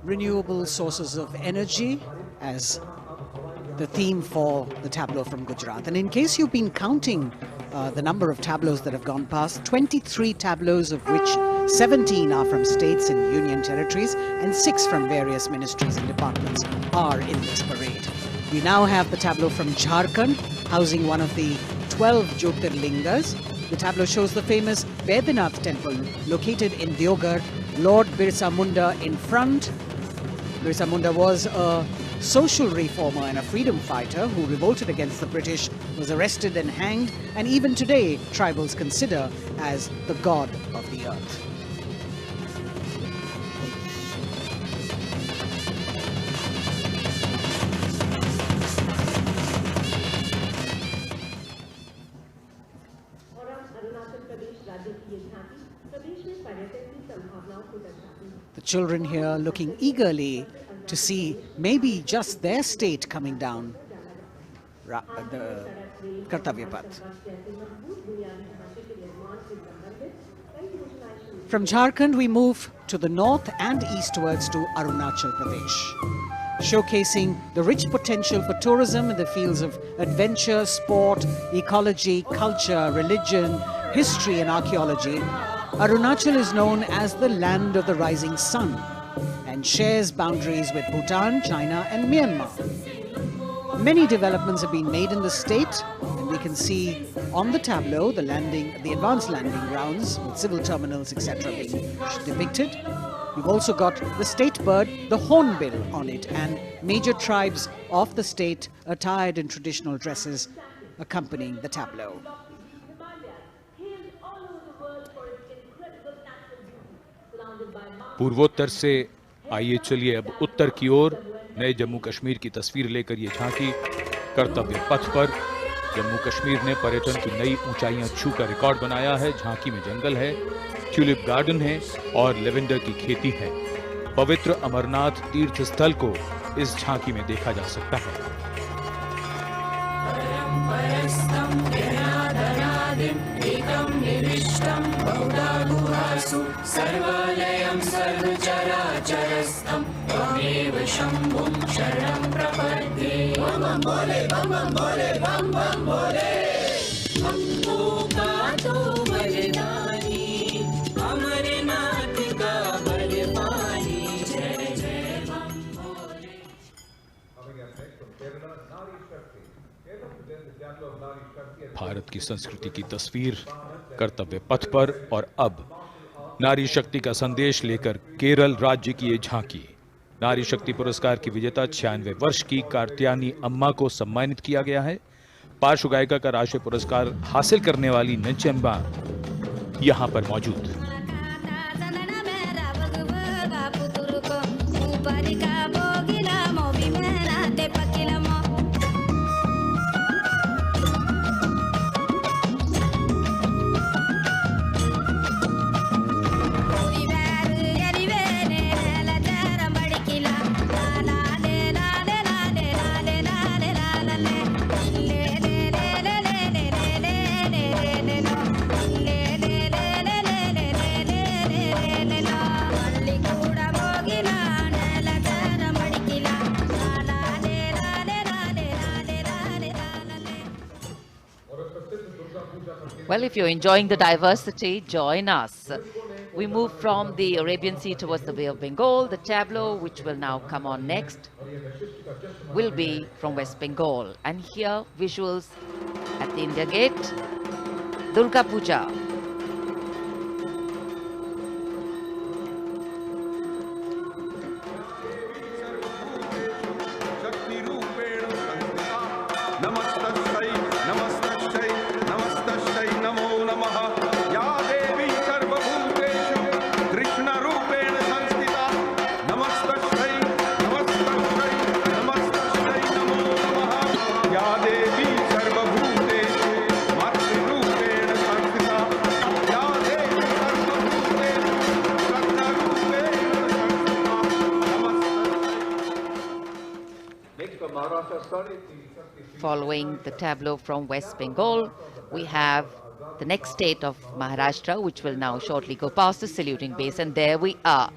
renewable sources of energy as the theme for the tableau from Gujarat. And in case you've been counting the number of tableaus that have gone past, 23 tableaus, of which 17 are from states and union territories and 6 from various ministries and departments are in this parade. We now have the tableau from Jharkhand, housing one of the 12 Jyotirlingas. The tableau shows the famous Baidyanath temple located in Deoghar. Lord Birsa Munda in front. Birsa Munda was a social reformer and a freedom fighter who revolted against the British, was arrested and hanged, and even today tribals consider as the god of the earth. The children here looking eagerly to see maybe just their state coming down the Kartavya Path. From Jharkhand, we move to the north and eastwards to Arunachal Pradesh, showcasing the rich potential for tourism in the fields of adventure, sport, ecology, culture, religion, history and archaeology. Arunachal is known as the land of the rising sun and shares boundaries with Bhutan, China and Myanmar. Many developments have been made in the state, and we can see on the tableau the advanced landing grounds with civil terminals, etc. being depicted. We've also got the state bird, the hornbill, on it, and major tribes of the state attired in traditional dresses accompanying the tableau. पूर्वोत्तर से आइए चलिए अब उत्तर की ओर नए जम्मू कश्मीर की तस्वीर लेकर ये झांकी कर्तव्य पथ पर। जम्मू कश्मीर ने पर्यटन की नई ऊंचाइयां छूकर रिकॉर्ड बनाया है। झांकी में जंगल है, ट्यूलिप गार्डन है और लेवेंडर की खेती है। पवित्र अमरनाथ तीर्थ स्थल को इस झांकी में देखा जा सकता है। सर्वालयं सर्वचराचरस्थं त्वमेव शम्भुं शरणं प्रपद्ये। बम बम बोले बम बम बोले बम बम बोले। हमको पातो बलिदानी अमरनाथ का बलवानी, जय जय बम बोले। भारत की संस्कृति की तस्वीर कर्तव्य पथ पर और अब नारी शक्ति का संदेश लेकर केरल राज्य की ये झांकी। नारी शक्ति पुरस्कार की विजेता 96 वर्ष की कार्त्यानी अम्मा को सम्मानित किया गया है। पार्श्व गायिका का राष्ट्रीय पुरस्कार हासिल करने वाली नंचम्बा यहां पर मौजूद। Well, if you're enjoying the diversity, join us. We move from the Arabian Sea towards the Bay of Bengal. The tableau, which will now come on next, will be from West Bengal. And here, visuals at the India Gate, Durga Puja. Following the tableau from West Bengal, we have the next state of Maharashtra, which will now shortly go past the saluting base. And there we are.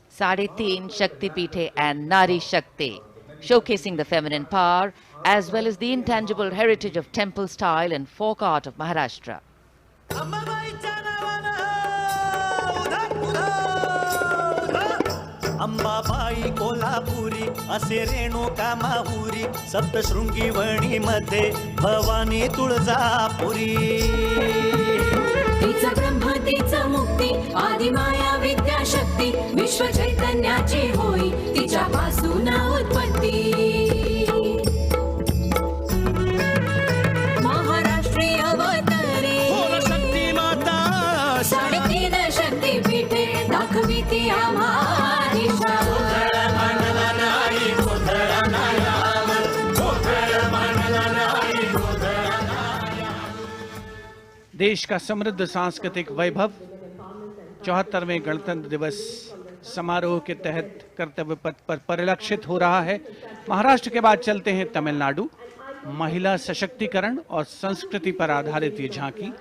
Sade Teen Shakti Pithe and Nari Shakti, showcasing the feminine power as well as the intangible heritage of temple style and folk art of Maharashtra. Ambabai Kolhapuri असे रेणुका माहुरी सप्तशृंगी वणी मध्ये भवानी तुळजापुरी तिचा ब्रह्म तिचा मुक्ती आदिमाया विद्याशक्ती विश्व चैतन्याची होई तिच्यापासून उत्पत्ती महाराष्ट्रीय अवतारी शक्ती माता साडेतीन शक्तीपीठे दाखविती आम्हा देश का समृद्ध सांस्कृतिक वैभव 74वें गणतंत्र दिवस समारोह के तहत कर्तव्य पथ पर परिलक्षित हो रहा है। महाराष्ट्र के बाद चलते हैं तमिलनाडु। महिला सशक्तिकरण और संस्कृति पर आधारित ये झांकी,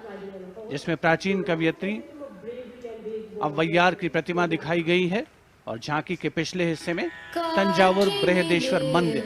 जिसमें प्राचीन कवयित्री अव्वैयार की प्रतिमा दिखाई गई है और झांकी के पिछले हिस्से में तंजावुर बृहदेश्वर मंदिर।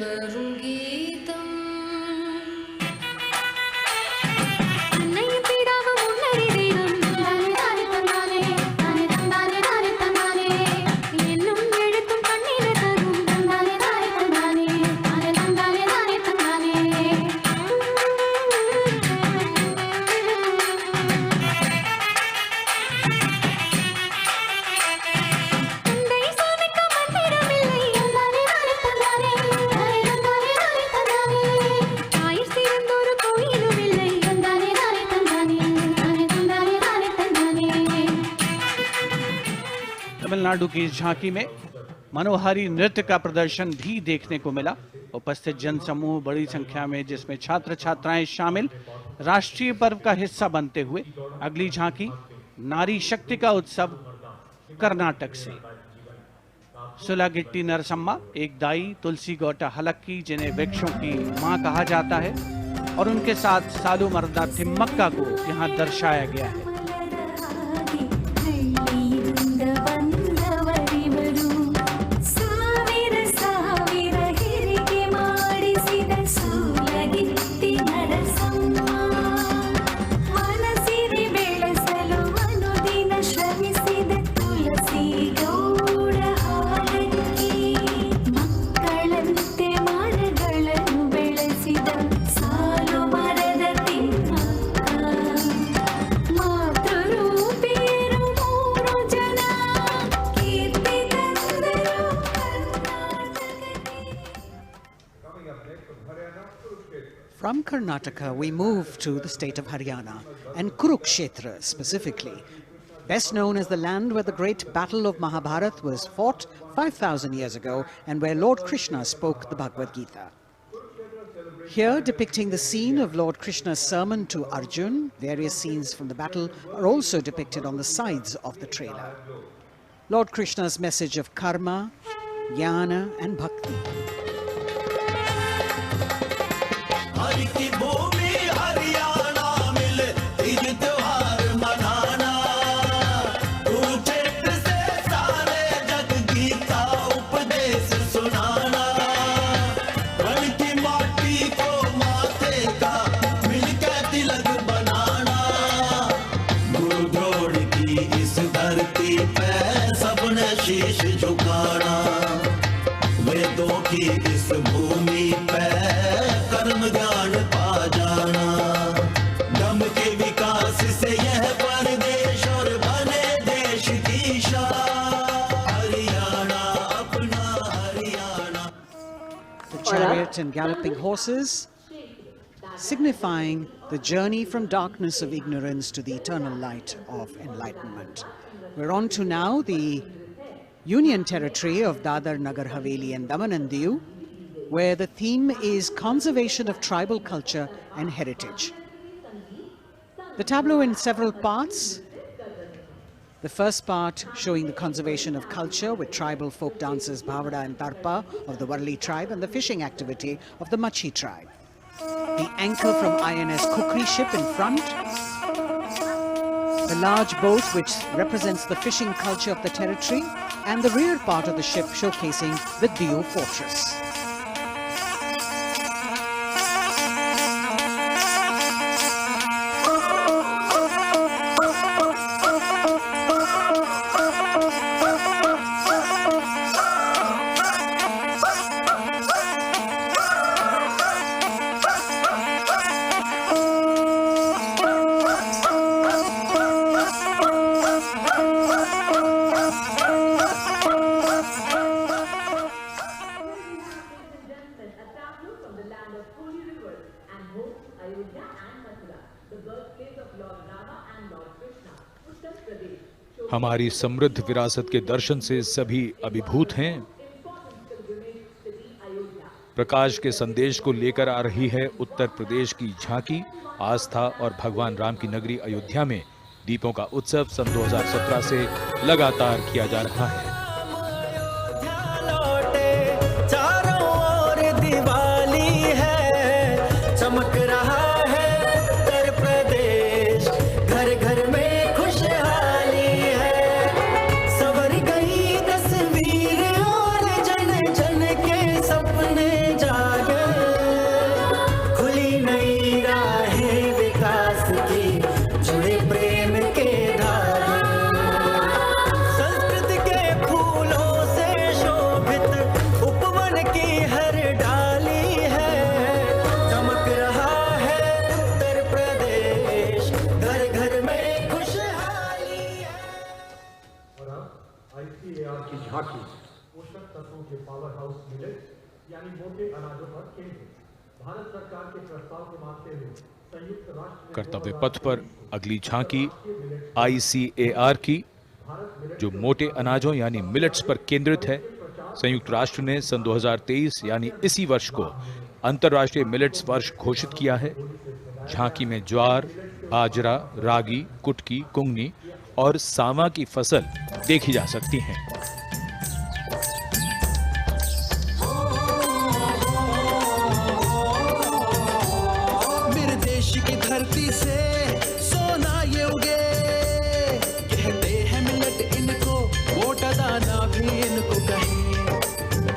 तमिलनाडु की इस झांकी में मनोहारी नृत्य का प्रदर्शन भी देखने को मिला। उपस्थित जनसमूह बड़ी संख्या में, जिसमें छात्र छात्राएं शामिल, राष्ट्रीय पर्व का हिस्सा बनते हुए। अगली झांकी नारी शक्ति का उत्सव कर्नाटक से। सुलागिट्टी नरसम्मा, एक दाई तुलसी गौटा हलक्की, जिन्हें वृक्षों की मां कहा जाता है, और उनके साथ सालू मर्दा थिम्मक्का को यहाँ दर्शाया गया है। From Karnataka, we move to the state of Haryana, and Kurukshetra specifically, best known as the land where the great battle of Mahabharata was fought 5,000 years ago and where Lord Krishna spoke the Bhagavad Gita. Here, depicting the scene of Lord Krishna's sermon to Arjun, various scenes from the battle are also depicted on the sides of the trailer. Lord Krishna's message of karma, jnana and bhakti. इस पे सबने शीश झुकाना, वेदों की इस भूमि पे कर्म ज्ञान पा जाना, दम के विकास से यह परदेश और बने देश की शान, हरियाणा अपना Haryana. The chariot and galloping horses signifying the journey from darkness of ignorance to the eternal light of enlightenment. We're on to now the Union Territory of Dadar, Nagar Haveli and Daman and Diu, where the theme is conservation of tribal culture and heritage. The tableau in several parts. The first part showing the conservation of culture with tribal folk dances Bhavada and Tarpa of the Warli tribe and the fishing activity of the Machi tribe. The anchor from INS Kukri ship in front. The large boat which represents the fishing culture of the territory, and the rear part of the ship showcasing the Diu fortress. हमारी समृद्ध विरासत के दर्शन से सभी अभिभूत हैं। प्रकाश के संदेश को लेकर आ रही है उत्तर प्रदेश की झांकी। आस्था और भगवान राम की नगरी अयोध्या में दीपों का उत्सव सन 2017 से लगातार किया जा रहा है। चारों ओर दिवाली है, चमक रहा है उत्तर प्रदेश, घर घर में खुशहाली है, सवर गई तस्वीर और जन जन के सपने जागे, खुली नई राहें विकास की, जुड़े प्रेम के धागे, संस्कृति के फूलों से शोभित उपवन की हर डाली है, चमक रहा है उत्तर प्रदेश, घर घर में खुशहाली है। और अब ICAR की झांकी पोषक तत्वों के पावर हाउस मिलेट्स यानी मोटे अनाजों पर केंद्रित। भारत सरकार के प्रस्ताव को मानते हुए संयुक्त राष्ट्र कर्तव्य पथ पर अगली झांकी ICAR की, जो मोटे अनाजों यानी मिलेट्स पर केंद्रित है। संयुक्त राष्ट्र ने सन 2023 यानी इसी वर्ष को अंतर्राष्ट्रीय मिलेट्स वर्ष घोषित किया है। झांकी में ज्वार, बाजरा, रागी, कुटकी, कुंगनी और सांवा की फसल देखी जा सकती हैं। मेरे देश की धरती से सोना ये उगे, कहते हैं मिलट इनको, मोटा दाना भी इनको कहे,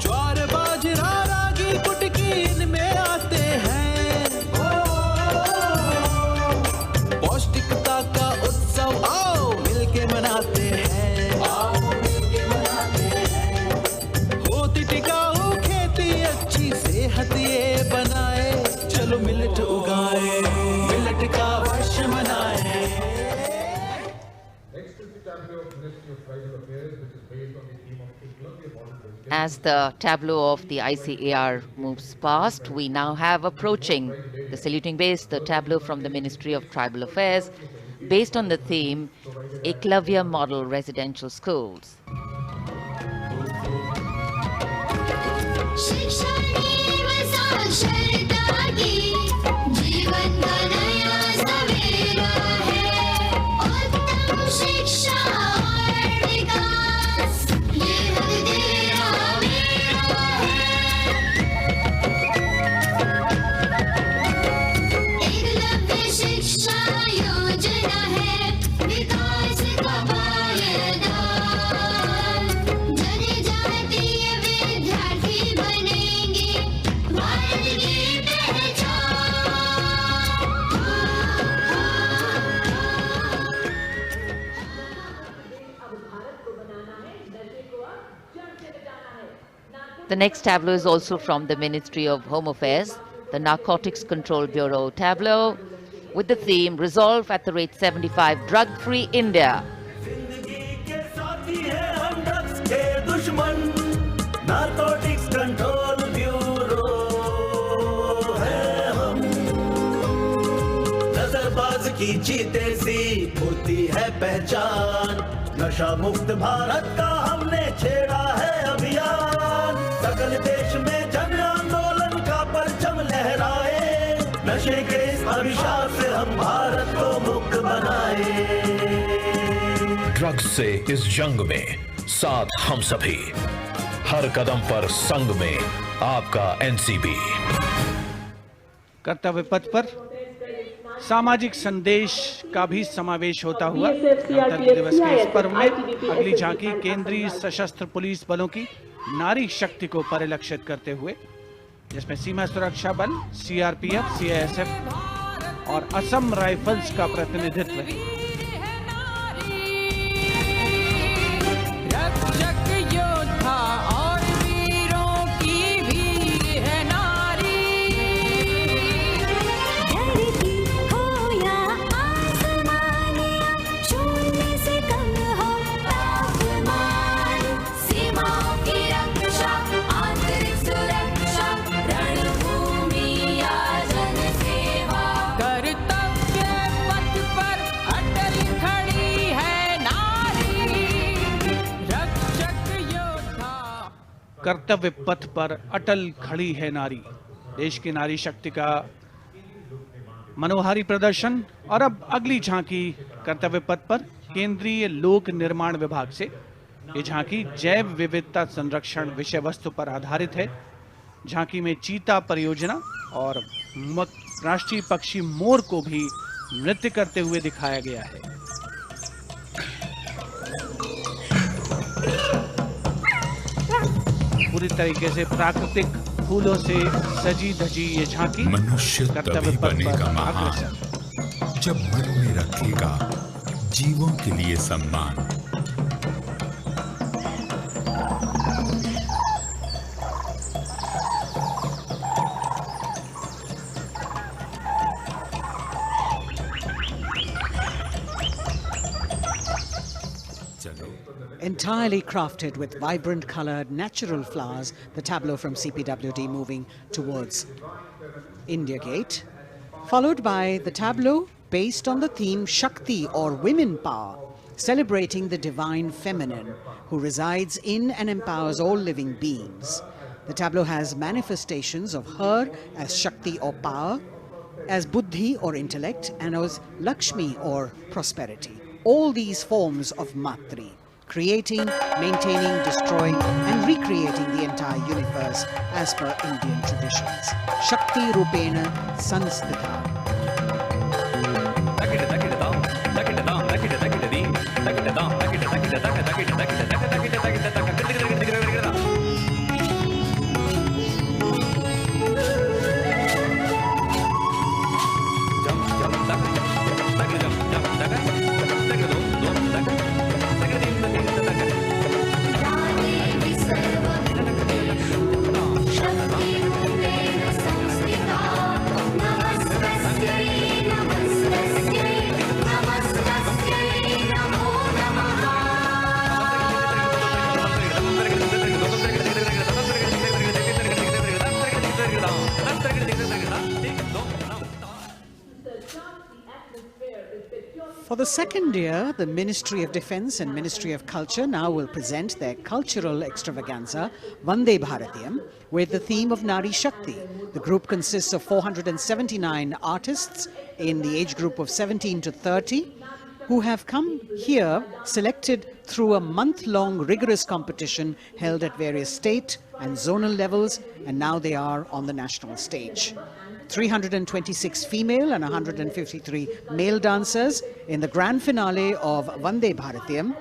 ज्वार बाजरा रागी कुटकी इनमें आते हैं, पौष्टिकता का उत्सव आओ मिलके मनाते हैं, आओ मिलके मनाते हैं, होती टिकाऊ खेती अच्छी सेहत ये बनाए, चलो मिलट उगाए, मिलट का वर्ष मनाए। Next is the tableau of Ministry of Tribal Affairs, which is based on the theme of Eklavya model vegetation. As the tableau of the ICAR moves past, we now have approaching the saluting base, the tableau from the Ministry of Tribal Affairs, based on the theme Eklavya Model Residential Schools. जीवन का नया सवेरा है, उत्तम शिक्षा और विकास, ये हक तेरा मेरा है, एकलव्य शिक्षा योजना है, विकास का पायदान, जनजातीय विद्यार्थी बनेंगे भारत की पहचान। The next tableau is also from the Ministry of Home Affairs, the Narcotics Control Bureau tableau, with the theme Resolve at the rate 75 Drug-Free India. Narcotics control bureau है हम नजरबाज की जीते सी होती है पहचान नशा मुक्त भारत का हमने छेड़ा है अभियान सकल देश में जन आंदोलन का परचम लहराए नशे के इस अभिशाप से हम भारत को मुक्त बनाए ड्रग्स से इस जंग में साथ हम सभी हर कदम पर संग में आपका एनसीबी। कर्तव्य पथ पर सामाजिक संदेश का भी समावेश होता हुआ गणतंत्र दिवस के इस पर्व में अगली झांकी केंद्रीय सशस्त्र पुलिस बलों की नारी शक्ति को परिलक्षित करते हुए, जिसमें सीमा सुरक्षा बल, सीआरपीएफ, सीआईएसएफ और असम राइफल्स का प्रतिनिधित्व है। कर्तव्य पथ पर अटल खड़ी है नारी, देश की नारी शक्ति का मनोहारी प्रदर्शन। और अब अगली झांकी कर्तव्य पथ पर केंद्रीय लोक निर्माण विभाग से। ये झांकी जैव विविधता संरक्षण विषय वस्तु पर आधारित है। झांकी में चीता परियोजना और राष्ट्रीय पक्षी मोर को भी नृत्य करते हुए दिखाया गया है। पूरी तरीके से प्राकृतिक फूलों से सजी धजी ये झांकी मनुष्य तभी बनेगा महान जब मन में रखेगा जीवों के लिए सम्मान। Entirely crafted with vibrant colored natural flowers, the tableau from CPWD moving towards India Gate, followed by the tableau based on the theme Shakti or women power, celebrating the divine feminine who resides in and empowers all living beings. The tableau has manifestations of her as Shakti or power, as Buddhi or intellect, and as Lakshmi or prosperity. All these forms of Matri, creating, maintaining, destroying and recreating the entire universe as per Indian traditions. Shakti Rupena Sanstita. For the second year, the Ministry of Defence and Ministry of Culture now will present their cultural extravaganza, Vande Bharatiyam, with the theme of Nari Shakti. The group consists of 479 artists in the age group of 17 to 30 who have come here selected through a month-long rigorous competition held at various state and zonal levels, and now they are on the national stage. 326 female and 153 male dancers in the grand finale of Vande Bharatiyam